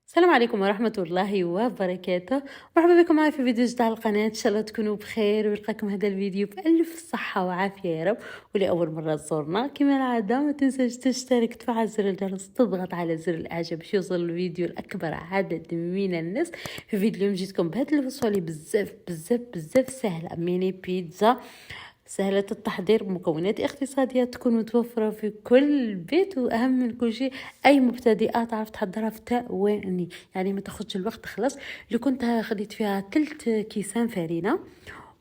السلام عليكم ورحمة الله وبركاته. مرحبا بكم معي في فيديو جديد على القناة. إن شاء الله تكونوا بخير ويلقاكم هذا الفيديو بألف صحة وعافية يا رب. ولأول مرة تزورنا كما العادة ما تنساش تشترك، تفعل زر الجرس، تضغط على زر الإعجاب باش يوصل الفيديو لأكبر عدد من الناس. في فيديو اليوم جيتكم بهاد الوصفة اللي بزاف سهلة، ميني بيتزا سهلة التحضير بمكونات اقتصادية، تكون متوفرة في كل بيت، وأهم من كل شيء أي مبتدئة تعرف تحضرها في ثواني، يعني ما تاخدش الوقت. خلاص اللي كنت خديت فيها 3 كيسان فرينة،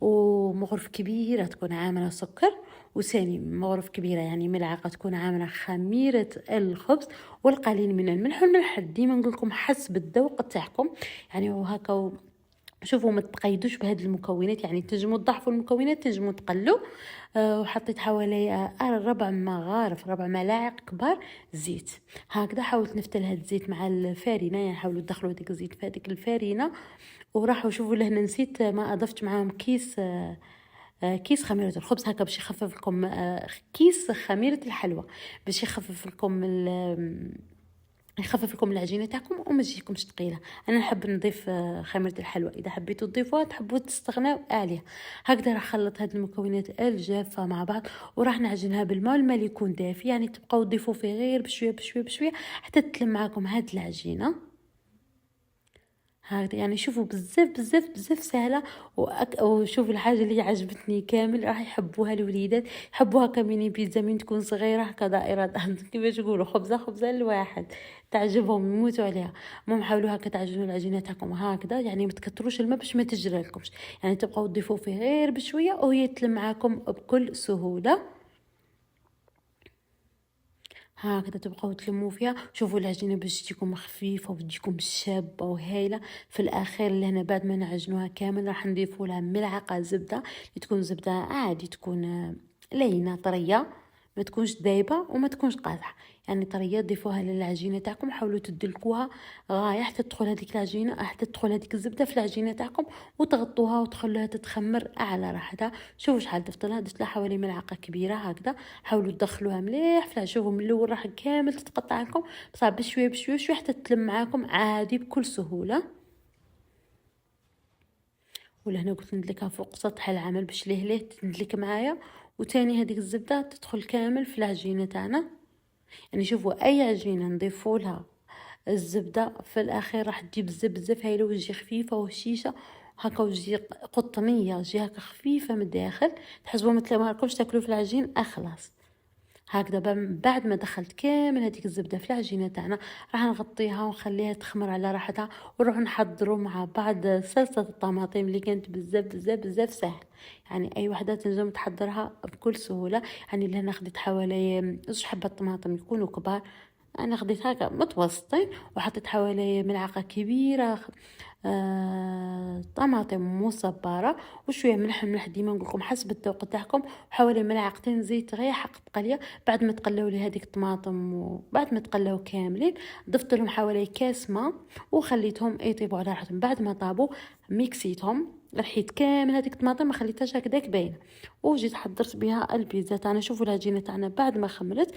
ومغرف كبيرة تكون عاملة سكر، وثاني مغرف كبيرة يعني ملعقة تكون عاملة خميرة الخبز، والقليل من الملح. والملح ديما نقول لكم حسب الذوق تاعكم يعني، وهكا شوفوا ما تقيدوش بهاد المكونات، يعني تنجموا تضعفوا المكونات تنجموا تقلوا. وحطيت حوالي ربع ملاعق كبار زيت. هكذا حاولت نفتل هاد الزيت مع الفارينه، يعني حاولوا تدخلوا ديك الزيت في هذيك الفارينه. وراحوا شوفوا لهنا نسيت ما اضفت معاهم كيس خميرة الخبز، هكا باش يخفف لكم كيس خميرة الحلوى باش يخفف لكم العجينه تاعكم وما تجيكمش ثقيله. انا نحب نضيف خميره الحلوى، اذا حبيتوا تضيفوها تحبوا تستغناو عليها. هكذا راح نخلط هاد المكونات الجافه مع بعض، وراح نعجنها بالماء. الماء اللي يكون دافي، يعني تبقاو تضيفوا فيه غير بشويه بشويه بشويه حتى تتلم معكم هاد العجينه. هكذا يعني شوفوا بزاف سهله. وشوفوا الحاجه اللي عجبتني كامل راح يحبوها الوليدات، يحبوها كميني بيتزا من تكون صغيره هكا دائره كيفاش يقولوا خبزه الواحد، تعجبهم يموتوا عليها. المهم حاولوا هكا تعجنوا العجينه تاعكم هكذا، يعني ما تكثروش الماء باش ما تجرى لكمش، يعني تبقاو تضيفوا فيه غير بشويه وهي تلم معاكم بكل سهوله. هكذا تبقاو تلموا فيها. شوفوا العجينه باش تجيكم خفيفه وتجيكم شابه وهايله. في الاخير لهنا بعد ما نعجنوها كامل راح نضيفوا لها ملعقه زبده، اللي تكون زبده عادي، تكون لينه طريه، ما تكونش دايبه وما تكونش قاصحه، يعني طريه. ضيفوها للعجينه تاعكم، حاولوا تدلكوها غايه حتى تدخل هذيك العجينه، حتى تدخل هذيك الزبده في العجينه تاعكم، وتغطوها وتخلوها تتخمر على راحتها. شوفوا شحال ضفت لها، درت لها حوالي ملعقه كبيره هكذا. حاولوا تدخلوها مليح في شوفوا من الاول راح كامل تتقطع لكم، بصح بشويه بشويه شويه حتى تلم معاكم عادي بكل سهوله. ولهنا قلت ندلكها فوق سطح العمل باش ليه تندلك معايا. وتاني هذيك الزبده تدخل كامل في العجينه تاعنا. يعني شوفوا اي عجينه نضيفوا لها الزبده في الاخير راح تجي بزاف هايله، وتجي خفيفه وهشيشه هكا، وتجي قطنيه، تجي هكا خفيفه من الداخل، تحسبوا مثل ما راكمش تاكلوا في العجين اخلاص. هكذا بعد ما دخلت كامل هذيك الزبده في العجينه تاعنا راح نغطيها ونخليها تخمر على راحتها، ونروح نحضروا مع بعض صلصه الطماطم اللي كانت بزاف سهل، يعني اي وحده تنجم تحضرها بكل سهوله. يعني لهنا خديت حوالي 2 حبات طماطم يكونوا كبار، انا خديت هكا متوسطين، وحطيت حوالي ملعقه كبيره طماطم مصبره، وشويه ملح ديما نقول لكم حسب الذوق تاعكم، وحوالي ملعقتين زيت غير حق تقليه. بعد ما تقلوا لي هذيك الطماطم وبعد ما تقلاو كاملين ضفت لهم حوالي كاس ماء وخليتهم يطيبوا على راحتهم. بعد ما طابوا ميكسيتهم، رحيت كامل هذيك الطماطم ما خليتهاش هكذاك باينه، وجيت حضرت بها البيتزا تاعنا. شوفوا العجينه تاعنا بعد ما خمرت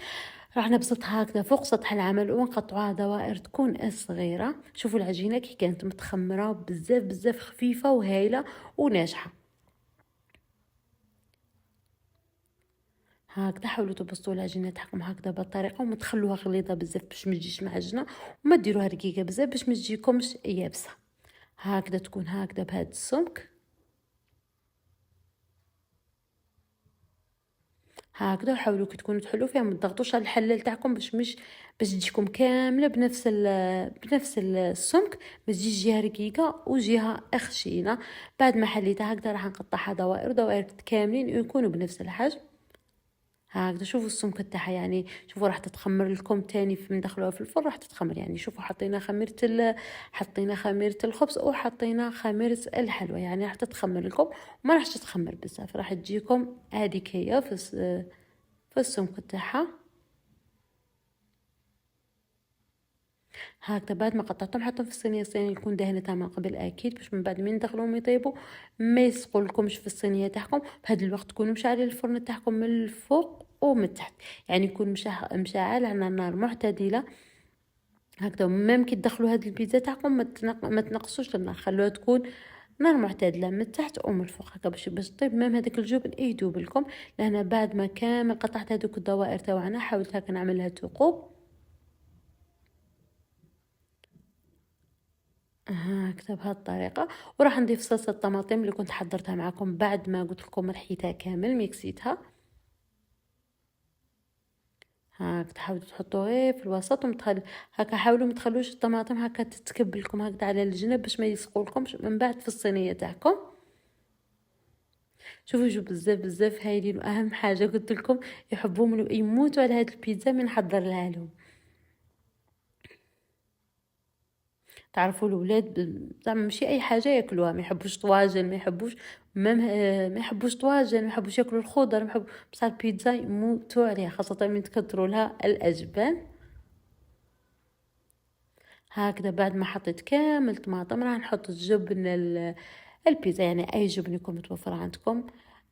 راح نبسطها هكذا فوق سطح العمل ونقطعوها دوائر تكون صغيره. شوفوا العجينه كي كانت متخمره بزاف خفيفه وهايله وناجحه. هكذا حاولوا تبسطوا العجينه تاعكم هكذا بالطريقه، وما تخلوها غليظه بزاف باش ما تجيش معجنه، وما ديروها رقيقه بزاف باش ما تجيكمش يابسه. هكذا تكون هكذا بهذا السمك هكذا. وحاولوا كي تكونوا تحلوا فيها ما تضغطوش على الحلال تاعكم باش تجيكم كامله بنفس السمك، ما تجيش جهه رقيقه وجهه خشينه. بعد ما حليتها هكذا راح نقطعها دوائر كاملين يكونوا بنفس الحجم. هكذا شوفوا السمك تاعها، يعني شوفوا راح تتخمر لكم تاني من ندخلوها في الفرن راح تتخمر. يعني شوفوا حطينا خميره الخبز وحطينا خميره الحلوى، يعني راح تتخمر لكم وما راح تتخمر بزاف، راح تجيكم هذيك هي في السمك تاعها. هكذا بعد ما قطعتهم حطهم في الصينيه يكون دهنتها من قبل اكيد، باش من بعد من ندخلوهم يطيبوا ما يسقولكمش في الصينيه تاعكم. بهذا الوقت تكونوا مشعلين الفرن تاعكم من الفوق ومن تحت، يعني يكون مشعل على نار معتدله. هكذا. ميم كي تدخلوا هاد البيتزا تاعكم ما تنقصوش النار، خلوها تكون نار معتدله من التحت ومن الفوق هكا باش طيب ميم هذاك الجبن يذوب لكم. لهنا بعد ما كامل قطعت هذوك الدوائر تاعنا، حاولت هكا نعملها ثقوب هكذا بهذه الطريقه. وراح نضيف صلصه الطماطم اللي كنت حضرتها معكم بعد ما قلت لكم رحيتها كامل ميكسيتها. هاك تحاولوا تحطوا غير في الوسط هاكا حاولوا ما تخلوش الطماطم هاكا تتكب لكم هكذا على الجنب باش ما يلصقولكمش من بعد في الصينيه تاعكم. شوفوا جو بزاف بزاف هايلين، واهم حاجه قلت لكم يحبوا يموتوا على هاد البيتزا من نحضر لها لهم. تعرفوا الاولاد زعما ماشي اي حاجه ياكلوها، ما يحبوش طواجن، ما يحبوش ما يحبوش طواجن، ما يحبوش ياكلوا الخضر، ما يحبوا بصح البيتزا يموتوا عليها، خاصه من تكثروا لها الاجبان. هكذا بعد ما حطيت كامل طماطم راح نحط الجبن البيتزا، يعني اي جبن يكون متوفر عندكم.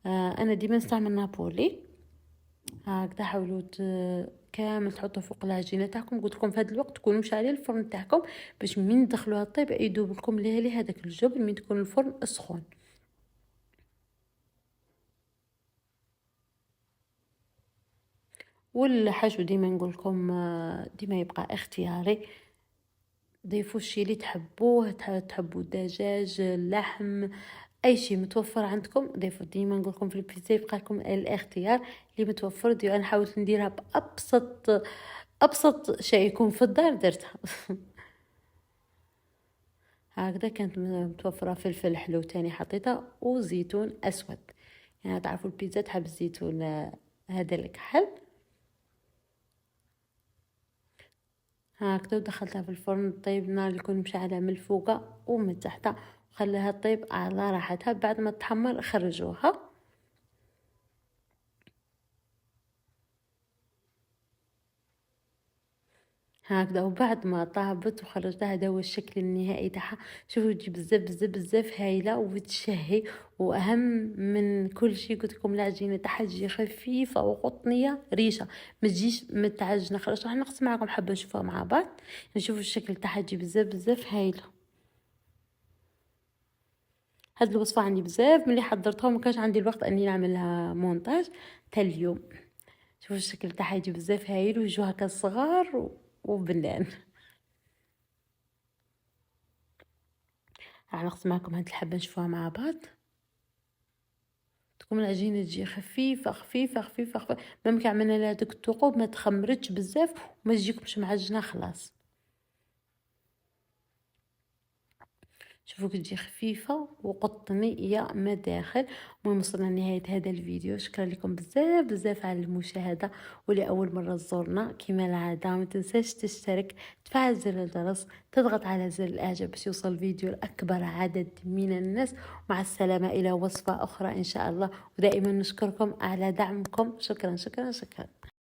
انا ديما نستعمل نابولي. هكذا حاولوا كامل تحطوا فوق العجينه تاعكم. قلت لكم في هذا الوقت تكونوا مشعلين الفرن تاعكم باش من تدخلوها الطيب يذوب لكم ليه هذاك الجبن من تكون الفرن سخون. والحشو ديما نقول لكم ديما يبقى اختياري، ضيفوا الشي اللي تحبوه، تحبوا الدجاج، اللحم، اي شيء متوفر عندكم ضيفوا. ديما نقول لكم في البيتزا يبقى لكم الاختيار اللي متوفر ديو. انا حاولت نديرها ابسط شيء يكون في الدار درتها. هكذا كانت متوفره فلفل حلو تاني حطيتها وزيتون اسود، يعني تعرفوا البيتزا تحب الزيتون هذا الكحل. هكذا ودخلتها في الفرن طيب النار يكون مشعلة من الفوق ومن تحت، وخليها طيب على راحتها. بعد ما تحمر خرجوها. هكذا وبعد ما طابت وخرجتها هذا هو الشكل النهائي تاعها. شوفوا تجي بزاف بزاف بزاف هايله وتشهي. واهم من كل شيء قلت لكم العجينه تاعها تجي خفيفه وقطنيه ريشه، ما تجيش متعجنه. خلاص راح نقسم معكم حبه نشوفها مع بعض. نشوفوا الشكل تاعها تجي بزاف بزاف هايله. هاد الوصفه عندي بزاف ملي حضرتها وما كانش عندي الوقت اني نعملها مونتاج تا اليوم. شوفوا الشكل تاعها يجي بزاف هايل ويجوا هكا صغار وبنان. راح نقسم معكم هاد الحبه نشوفوها مع بعض. تكون العجينه تجي خفيفه خفيفه خفيفه خفيفه، ممكن عملنا لها داك الثقوب ما تخمرتش بزاف وما تجيكمش معجنه خلاص. شوفوا تجي خفيفه وقطنيه من الداخل. المهم وصلنا لنهايه هذا الفيديو، شكرا لكم بزاف بزاف على المشاهده. ولاول مره تزورنا كما العاده ما تنساش تشترك، تفعل زر الجرس، تضغط على زر الاعجاب باش يوصل الفيديو لاكبر عدد من الناس. مع السلامه الى وصفه اخرى ان شاء الله. ودائما نشكركم على دعمكم. شكرا شكرا شكرا.